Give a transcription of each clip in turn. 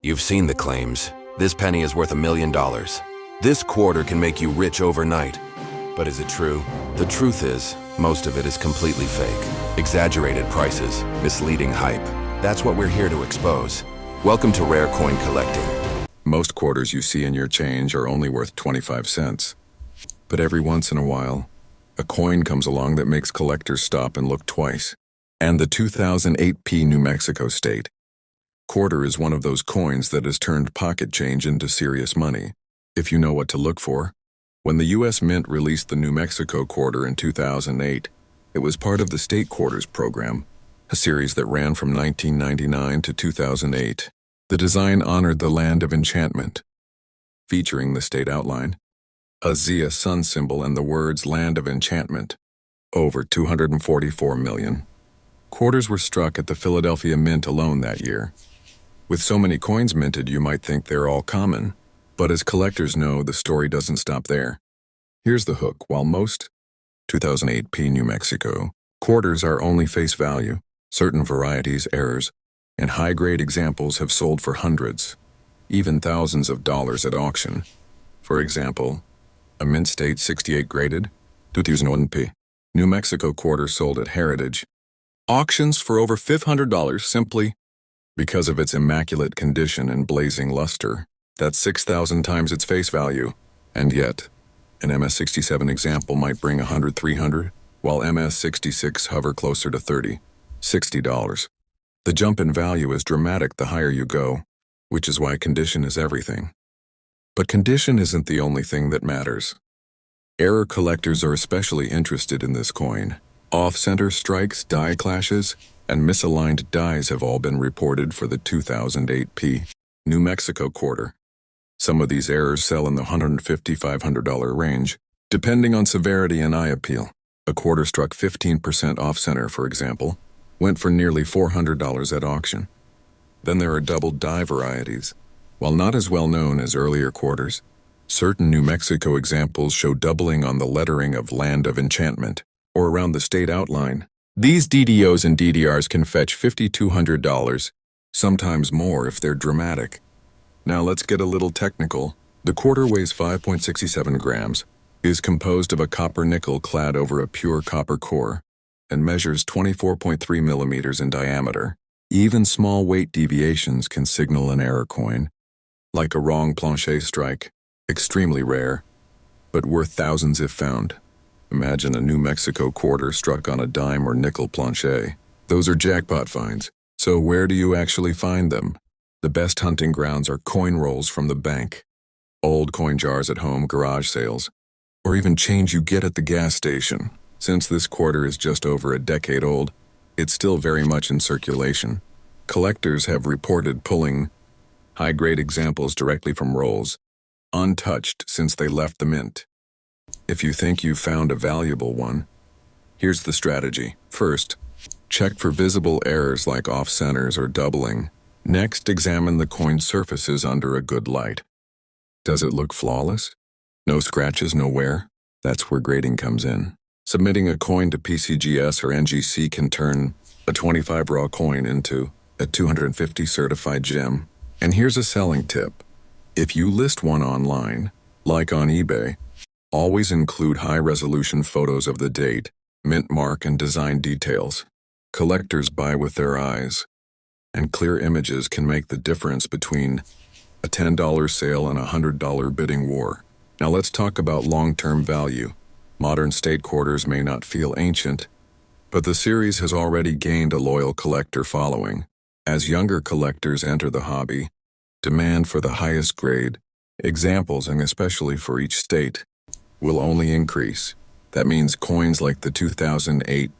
You've seen the claims. This penny is worth $1 million. This quarter can make you rich overnight. But is it true? The truth is, most of it is completely fake. Exaggerated prices, misleading hype. That's what we're here to expose. Welcome to Rare Coin Collecting. Most quarters you see in your change are only worth 25 cents. But every once in a while, a coin comes along that makes collectors stop and look twice. And the 2008 New Mexico State quarter is one of those coins that has turned pocket change into serious money, if you know what to look for. When the U.S. Mint released the New Mexico quarter in 2008, it was part of the State Quarters program, a series that ran from 1999 to 2008. The design honored the Land of Enchantment, featuring the state outline, a Zia sun symbol and the words Land of Enchantment. Over 244 million quarters were struck at the Philadelphia Mint alone that year. With so many coins minted, you might think they're all common. But as collectors know, the story doesn't stop there. Here's the hook. While most 2008 New Mexico quarters are only face value, certain varieties, errors, and high-grade examples have sold for hundreds, even thousands of dollars at auction. For example, a Mint State 68 graded 2001 New Mexico quarter sold at Heritage auctions for over $500 simply because of its immaculate condition and blazing luster. That's 6,000 times its face value. And yet, an MS-67 example might bring $100-300, while MS-66 hover closer to $30-60. The jump in value is dramatic the higher you go, which is why condition is everything. But condition isn't the only thing that matters. Error collectors are especially interested in this coin. Off-center strikes, die clashes, and misaligned dies have all been reported for the 2008 New Mexico quarter. Some of these errors sell in the $150-500 range, depending on severity and eye appeal. A quarter struck 15% off-center, for example, went for nearly $400 at auction. Then there are double die varieties. While not as well known as earlier quarters, certain New Mexico examples show doubling on the lettering of Land of Enchantment, or around the state outline. These DDOs and DDRs can fetch $5,200, sometimes more if they're dramatic. Now let's get a little technical. The quarter weighs 5.67 grams, is composed of a copper nickel clad over a pure copper core, and measures 24.3 millimeters in diameter. Even small weight deviations can signal an error coin, like a wrong planche strike, extremely rare, but worth thousands if found. Imagine a New Mexico quarter struck on a dime or nickel planche. Those are jackpot finds. So where do you actually find them? The best hunting grounds are coin rolls from the bank, old coin jars at home, garage sales, or even change you get at the gas station. Since this quarter is just over a decade old, it's still very much in circulation. Collectors have reported pulling high-grade examples directly from rolls, untouched since they left the mint. If you think you've found a valuable one, here's the strategy. First, check for visible errors like off-centers or doubling. Next, examine the coin surfaces under a good light. Does it look flawless? No scratches, no wear? That's where grading comes in. Submitting a coin to PCGS or NGC can turn a 25 raw coin into a 250 certified gem. And here's a selling tip. If you list one online, like on eBay, always include high-resolution photos of the date, mint mark, and design details. Collectors buy with their eyes, and clear images can make the difference between a $10 sale and a $100 bidding war. Now let's talk about long-term value. Modern state quarters may not feel ancient, but the series has already gained a loyal collector following. As younger collectors enter the hobby, demand for the highest grade examples, and especially for each state, will only increase. That means coins like the 2008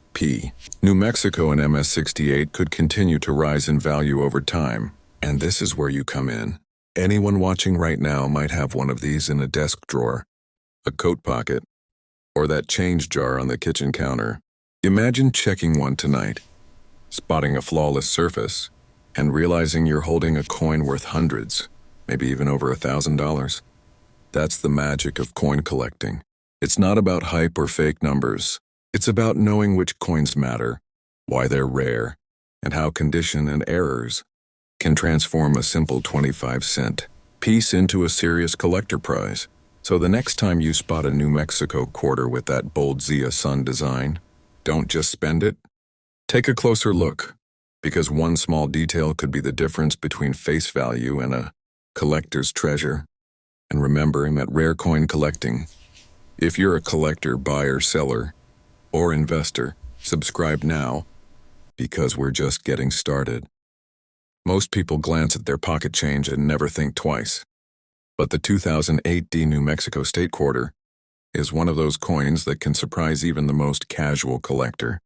New Mexico and MS-68 could continue to rise in value over time. And this is where you come in. Anyone watching right now might have one of these in a desk drawer, a coat pocket, or that change jar on the kitchen counter. Imagine checking one tonight, spotting a flawless surface, and realizing you're holding a coin worth hundreds, maybe even over $1,000. That's the magic of coin collecting. It's not about hype or fake numbers. It's about knowing which coins matter, why they're rare, and how condition and errors can transform a simple 25-cent piece into a serious collector prize. So the next time you spot a New Mexico quarter with that bold Zia Sun design, don't just spend it. Take a closer look, because one small detail could be the difference between face value and a collector's treasure. And remember, at Rare Coin Collecting, if you're a collector, buyer, seller, or investor, subscribe now, because we're just getting started. Most people glance at their pocket change and never think twice. But the 2008 New Mexico State Quarter is one of those coins that can surprise even the most casual collector.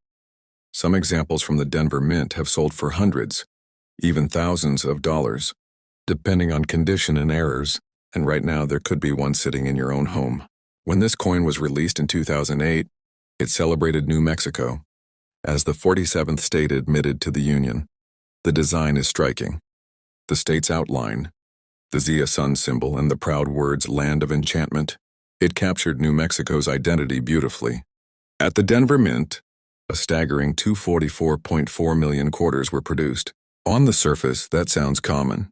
Some examples from the Denver Mint have sold for hundreds, even thousands of dollars, depending on condition and errors, and right now there could be one sitting in your own home. When this coin was released in 2008, it celebrated New Mexico as the 47th state admitted to the Union. The design is striking. The state's outline, the Zia Sun symbol, and the proud words "Land of Enchantment." It captured New Mexico's identity beautifully. At the Denver Mint, a staggering 244.4 million quarters were produced. On the surface, that sounds common.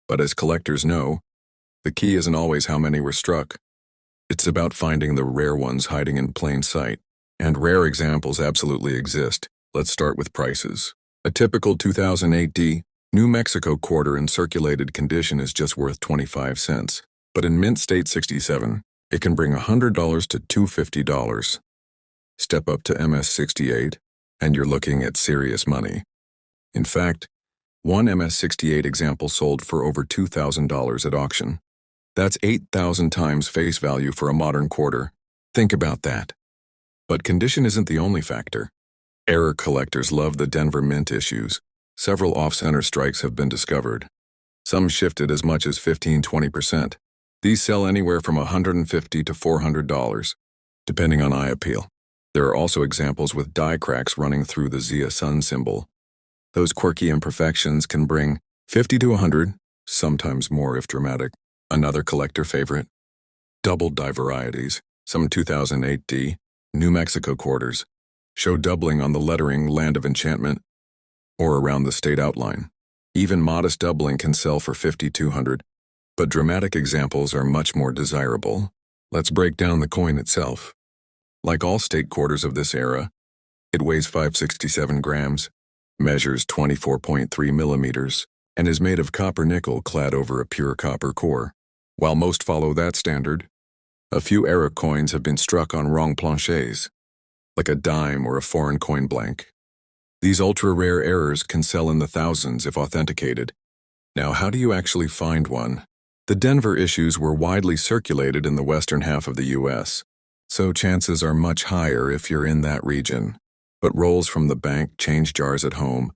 But as collectors know, the key isn't always how many were struck. It's about finding the rare ones hiding in plain sight. And rare examples absolutely exist. Let's start with prices. A typical 2008 New Mexico quarter in circulated condition is just worth 25 cents. But in Mint State 67, it can bring $100 to $250. Step up to MS 68, and you're looking at serious money. In fact, one MS 68 example sold for over $2,000 at auction. That's 8,000 times face value for a modern quarter. Think about that. But condition isn't the only factor. Error collectors love the Denver Mint issues. Several off-center strikes have been discovered. Some shifted as much as 15–20%. These sell anywhere from $150 to $400, depending on eye appeal. There are also examples with die cracks running through the Zia Sun symbol. Those quirky imperfections can bring $50 to $100, sometimes more if dramatic. Another collector favorite, double die varieties. Some 2008 New Mexico quarters show doubling on the lettering "Land of Enchantment" or around the state outline. Even modest doubling can sell for $50 to $200, but dramatic examples are much more desirable. Let's break down the coin itself. Like all state quarters of this era, it weighs 567 grams, measures 24.3 millimeters, and is made of copper nickel clad over a pure copper core. While most follow that standard, a few era coins have been struck on wrong planchets, like a dime or a foreign coin blank. These ultra-rare errors can sell in the thousands if authenticated. Now, how do you actually find one? The Denver issues were widely circulated in the western half of the U.S., so chances are much higher if you're in that region. But rolls from the bank, change jars at home,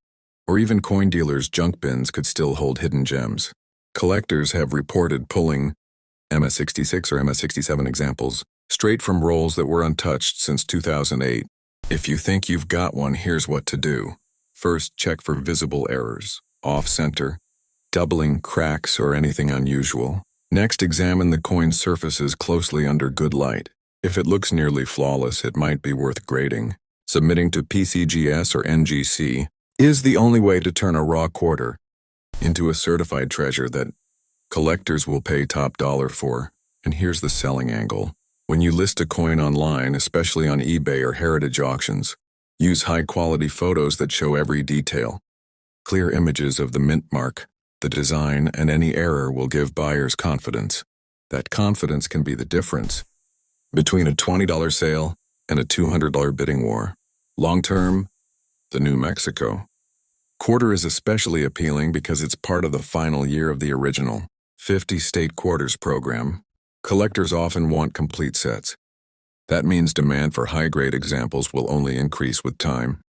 or even coin dealers' junk bins could still hold hidden gems. Collectors have reported pulling MS66 or MS67 examples straight from rolls that were untouched since 2008. If you think you've got one, here's what to do. First, check for visible errors, off-center, doubling, cracks, or anything unusual. Next, examine the coin's surfaces closely under good light. If it looks nearly flawless, it might be worth grading. Submitting to PCGS or NGC is the only way to turn a raw quarter into a certified treasure that collectors will pay top dollar for. And here's the selling angle. When you list a coin online, especially on eBay or heritage auctions, use high-quality photos that show every detail. Clear images of the mint mark, the design, and any error will give buyers confidence. That confidence can be the difference between a $20 sale and a $200 bidding war. Long-term, the New Mexico quarter is especially appealing because it's part of the final year of the original 50 state quarters program. Collectors often want complete sets. That means demand for high-grade examples will only increase with time,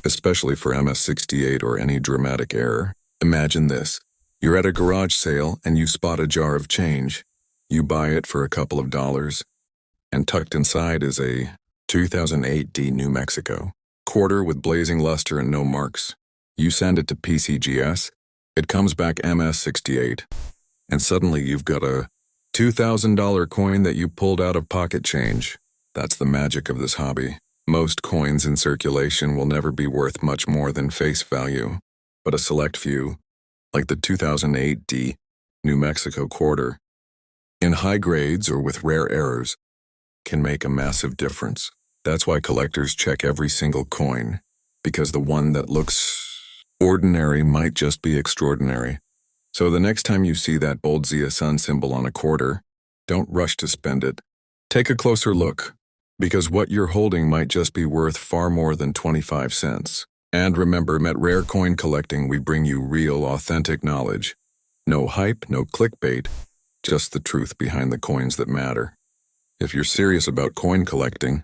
especially for MS68 or any dramatic error. Imagine this. You're at a garage sale and you spot a jar of change. You buy it for a couple of dollars, and tucked inside is a 2008 New Mexico quarter with blazing luster and no marks. You send it to PCGS, it comes back MS68, and suddenly you've got a $2,000 coin that you pulled out of pocket change. That's the magic of this hobby. Most coins in circulation will never be worth much more than face value, but a select few, like the 2008 D New Mexico quarter, in high grades or with rare errors, can make a massive difference. That's why collectors check every single coin, because the one that looks ordinary might just be extraordinary. So the next time you see that bold Zia Sun symbol on a quarter, don't rush to spend it. Take a closer look, because what you're holding might just be worth far more than 25 cents. And remember, at Rare Coin Collecting, we bring you real, authentic knowledge. No hype, no clickbait, just the truth behind the coins that matter. If you're serious about coin collecting,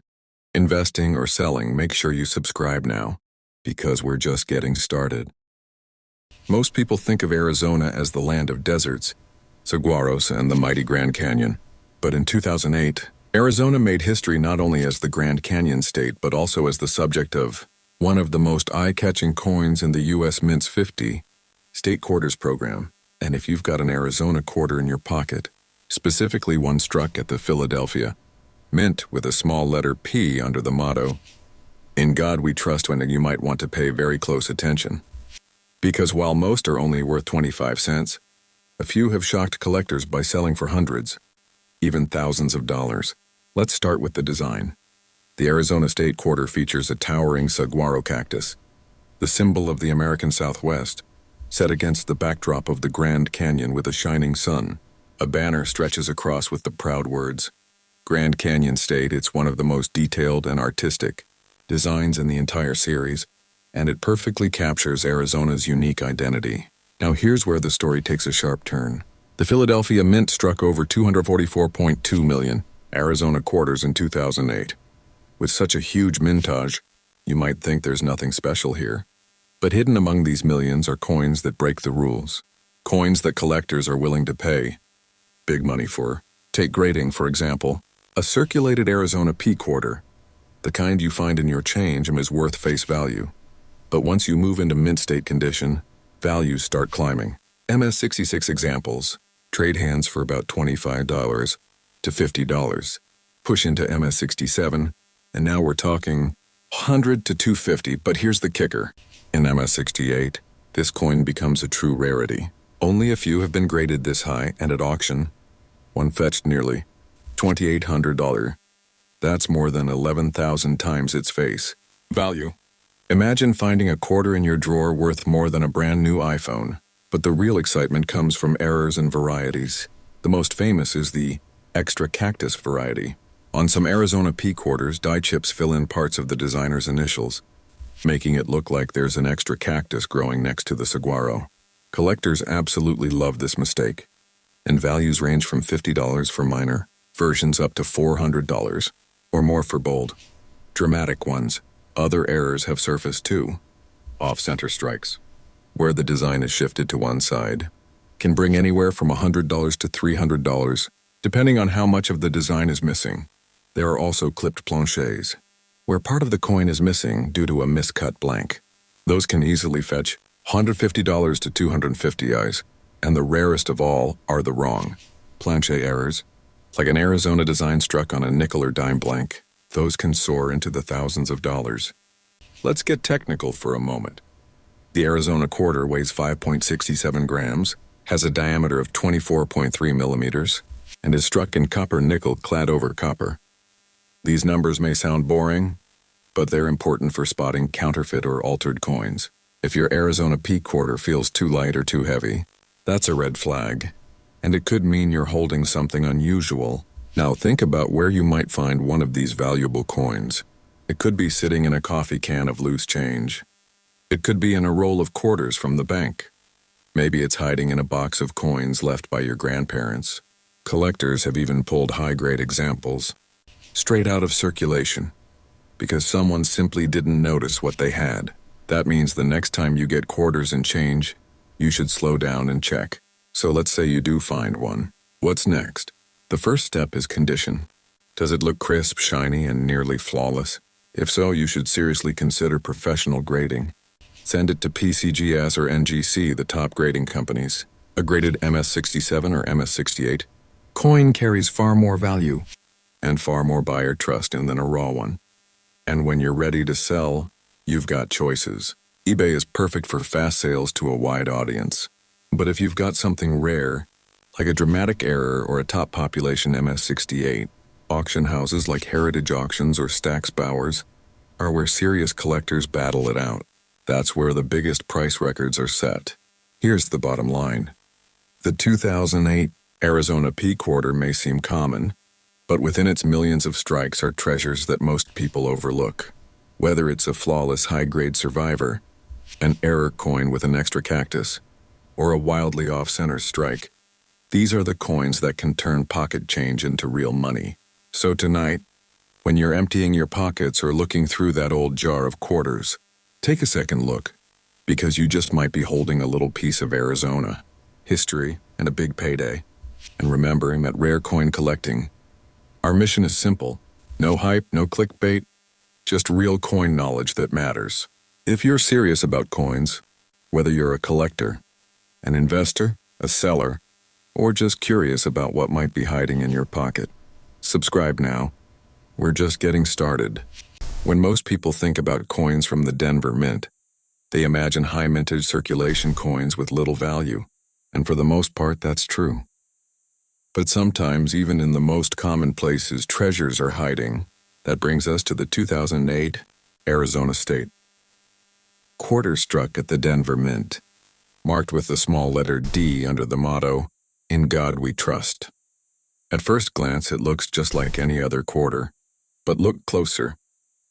investing, or selling, make sure you subscribe now, because we're just getting started. Most people think of Arizona as the land of deserts, saguaros, and the mighty Grand Canyon. But in 2008, Arizona made history not only as the Grand Canyon state, but also as the subject of one of the most eye-catching coins in the U.S. Mint's 50 State Quarters program. And if you've got an Arizona quarter in your pocket, specifically one struck at the Philadelphia Mint with a small letter P under the motto, "In God We Trust," when you might want to pay very close attention. Because while most are only worth 25 cents, a few have shocked collectors by selling for hundreds, even thousands of dollars. Let's start with the design. The Arizona State Quarter features a towering saguaro cactus, the symbol of the American Southwest, set against the backdrop of the Grand Canyon with a shining sun. A banner stretches across with the proud words, "Grand Canyon State." It's one of the most detailed and artistic designs in the entire series, and it perfectly captures Arizona's unique identity. Now here's where the story takes a sharp turn. The Philadelphia Mint struck over 244.2 million Arizona quarters in 2008. With such a huge mintage, you might think there's nothing special here. But hidden among these millions are coins that break the rules. Coins that collectors are willing to pay big money for. Take grading, for example. A circulated Arizona P quarter, the kind you find in your change, is worth face value. But once you move into mint state condition, values start climbing. MS-66 examples trade hands for about $25 to $50. Push into MS-67, and now we're talking $100 to $250. But here's the kicker. In MS-68, this coin becomes a true rarity. Only a few have been graded this high, and at auction, one fetched nearly $2,800. That's more than 11,000 times its face value. Imagine finding a quarter in your drawer worth more than a brand new iPhone. But the real excitement comes from errors and varieties. The most famous is the extra cactus variety. On some Arizona P quarters, die chips fill in parts of the designer's initials, making it look like there's an extra cactus growing next to the saguaro. Collectors absolutely love this mistake, and values range from $50 for minor versions up to $400 or more for bold, dramatic ones. Other errors have surfaced too. Off-center strikes, where the design is shifted to one side, can bring anywhere from $100 to $300, depending on how much of the design is missing. There are also clipped planchets, where part of the coin is missing due to a miscut blank. Those can easily fetch $150 to $250, and the rarest of all are the wrong planchet errors, like an Arizona design struck on a nickel or dime blank. Those can soar into the thousands of dollars. Let's get technical for a moment. The Arizona quarter weighs 5.67 grams, has a diameter of 24.3 millimeters, and is struck in copper nickel clad over copper. These numbers may sound boring, but they're important for spotting counterfeit or altered coins. If your Arizona P quarter feels too light or too heavy, that's a red flag, and it could mean you're holding something unusual. Now think about where you might find one of these valuable coins. It could be sitting in a coffee can of loose change. It could be in a roll of quarters from the bank. Maybe it's hiding in a box of coins left by your grandparents. Collectors have even pulled high-grade examples straight out of circulation because someone simply didn't notice what they had. That means the next time you get quarters and change, you should slow down and check. So let's say you do find one. What's next? The first step is condition. Does it look crisp, shiny, and nearly flawless? If so, you should seriously consider professional grading. Send it to PCGS or NGC, the top grading companies. A graded MS-67 or MS-68 coin carries far more value and far more buyer trust in than a raw one. And when you're ready to sell, you've got choices. eBay is perfect for fast sales to a wide audience. But if you've got something rare, like a dramatic error or a top population MS68, auction houses like Heritage Auctions or Stack's Bowers are where serious collectors battle it out. That's where the biggest price records are set. Here's the bottom line. The 2008 Arizona P quarter may seem common, but within its millions of strikes are treasures that most people overlook. Whether it's a flawless high-grade survivor, an error coin with an extra cactus, or a wildly off-center strike, these are the coins that can turn pocket change into real money. So tonight, when you're emptying your pockets or looking through that old jar of quarters, take a second look, because you just might be holding a little piece of Arizona, history, and a big payday. And remembering that rare coin collecting, our mission is simple. No hype, no clickbait, just real coin knowledge that matters. If you're serious about coins, whether you're a collector, an investor, a seller, or just curious about what might be hiding in your pocket, subscribe now. We're just getting started. When most people think about coins from the Denver Mint, they imagine high mintage circulation coins with little value, and for the most part that's true. But sometimes, even in the most common places, treasures are hiding. That brings us to the 2008 Arizona State quarter struck at the Denver Mint, marked with the small letter D under the motto, "In God We Trust." At first glance, it looks just like any other quarter, but look closer,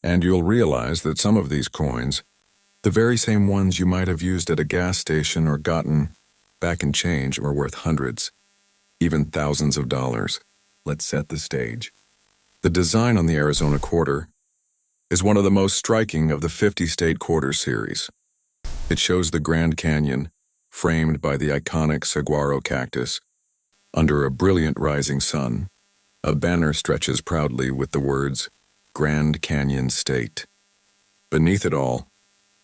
and you'll realize that some of these coins, the very same ones you might have used at a gas station or gotten back in change, are worth hundreds, even thousands of dollars. Let's set the stage. The design on the Arizona quarter is one of the most striking of the 50-state quarter series. It shows the Grand Canyon, framed by the iconic saguaro cactus. Under a brilliant rising sun, a banner stretches proudly with the words, Grand Canyon State. Beneath it all,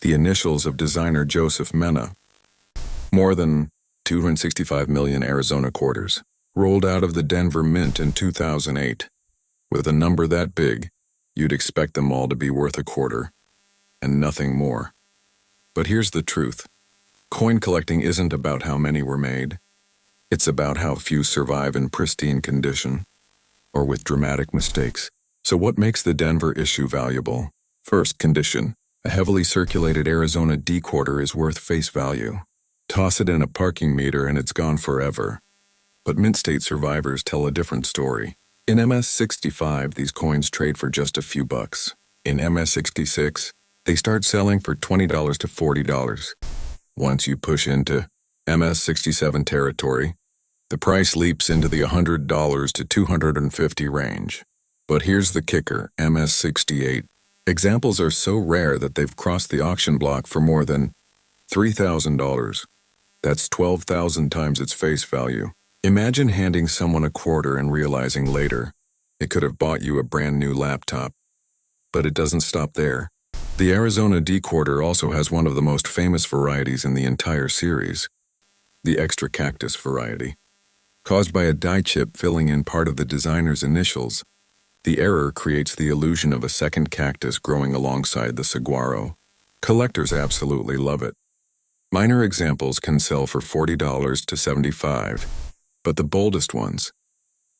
the initials of designer Joseph Mena. More than 265 million Arizona quarters rolled out of the Denver Mint in 2008. With a number that big, you'd expect them all to be worth a quarter, and nothing more. But here's the truth. Coin collecting isn't about how many were made. It's about how few survive in pristine condition, or with dramatic mistakes. So what makes the Denver issue valuable? First, condition. A heavily circulated Arizona D quarter is worth face value. Toss it in a parking meter and it's gone forever. But Mint State survivors tell a different story. In MS65, these coins trade for just a few bucks. In MS66, they start selling for $20 to $40. Once you push into MS67 territory, the price leaps into the $100 to $250 range. But here's the kicker, MS68. Examples are so rare that they've crossed the auction block for more than $3,000. That's 12,000 times its face value. Imagine handing someone a quarter and realizing later it could have bought you a brand new laptop. But it doesn't stop there. The Arizona D quarter also has one of the most famous varieties in the entire series, the extra cactus variety. Caused by a die chip filling in part of the designer's initials, the error creates the illusion of a second cactus growing alongside the saguaro. Collectors absolutely love it. Minor examples can sell for $40 to $75. But the boldest ones,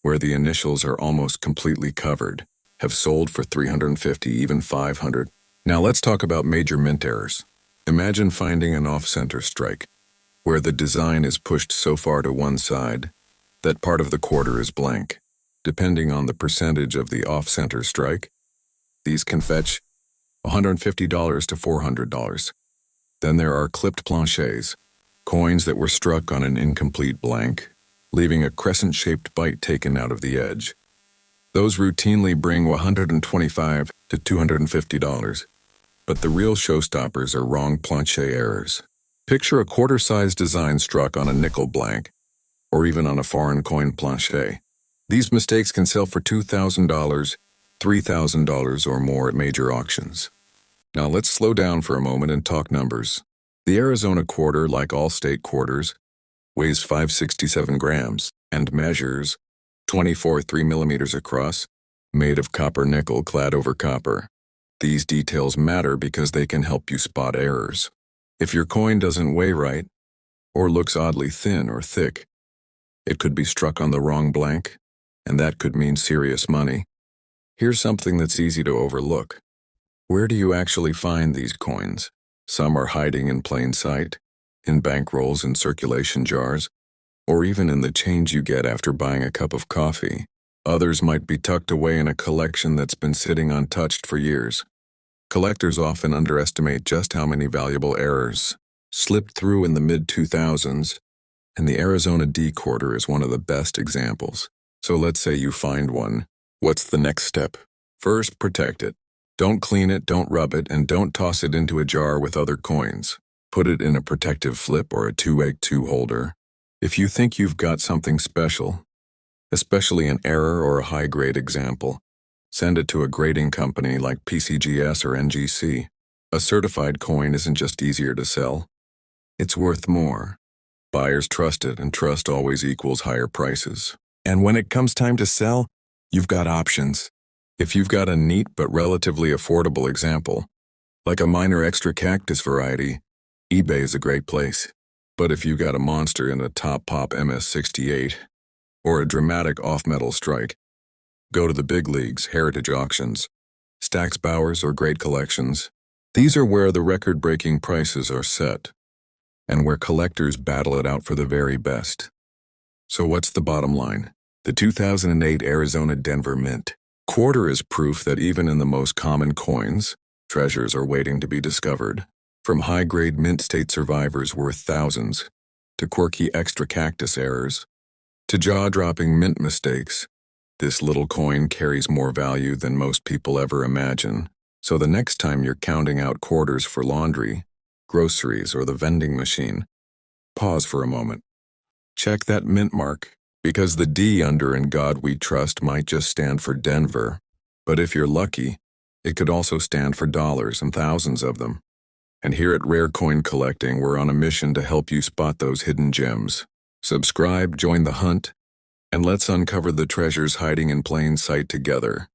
where the initials are almost completely covered, have sold for $350, even $500. Now let's talk about major mint errors. Imagine finding an off-center strike, where the design is pushed so far to one side that part of the quarter is blank. Depending on the percentage of the off-center strike, these can fetch $150 to $400. Then there are clipped planchets, coins that were struck on an incomplete blank, leaving a crescent-shaped bite taken out of the edge. Those routinely bring $125 to $250. But the real showstoppers are wrong planchet errors. Picture a quarter-size design struck on a nickel blank, or even on a foreign coin planchet. These mistakes can sell for $2,000, $3,000 or more at major auctions. Now let's slow down for a moment and talk numbers. The Arizona quarter, like all state quarters, weighs 567 grams and measures 24 3mm across, made of copper nickel clad over copper. These details matter because they can help you spot errors. If your coin doesn't weigh right, or looks oddly thin or thick. It could be struck on the wrong blank, and that could mean serious money. Here's something that's easy to overlook. Where do you actually find these coins? Some are hiding in plain sight, in bankrolls and circulation jars, or even in the change you get after buying a cup of coffee. Others might be tucked away in a collection that's been sitting untouched for years. Collectors often underestimate just how many valuable errors slipped through in the mid-2000s, and the Arizona D quarter is one of the best examples. So let's say you find one. What's the next step? First, protect it. Don't clean it, don't rub it, and don't toss it into a jar with other coins. Put it in a protective flip or a 2x2 holder. If you think you've got something special, especially an error or a high-grade example, send it to a grading company like PCGS or NGC. A certified coin isn't just easier to sell. It's worth more. Buyers trust it, and trust always equals higher prices. And when it comes time to sell, you've got options. If you've got a neat but relatively affordable example, like a minor extra cactus variety, eBay is a great place. But if you've got a monster in a top pop MS-68, or a dramatic off-metal strike, go to the big leagues, heritage auctions, Stax Bowers, or great collections. These are where the record-breaking prices are set, and where collectors battle it out for the very best. So what's the bottom line? The 2008 Arizona Denver Mint quarter is proof that even in the most common coins, treasures are waiting to be discovered. From high-grade mint state survivors worth thousands, to quirky extra cactus errors, to jaw-dropping mint mistakes, this little coin carries more value than most people ever imagine. So the next time you're counting out quarters for laundry, groceries, or the vending machine, pause for a moment. Check that mint mark, because the D under "In God We Trust" might just stand for Denver, but if you're lucky, it could also stand for dollars and thousands of them. And here at Rare Coin Collecting, we're on a mission to help you spot those hidden gems. Subscribe, join the hunt, and let's uncover the treasures hiding in plain sight together.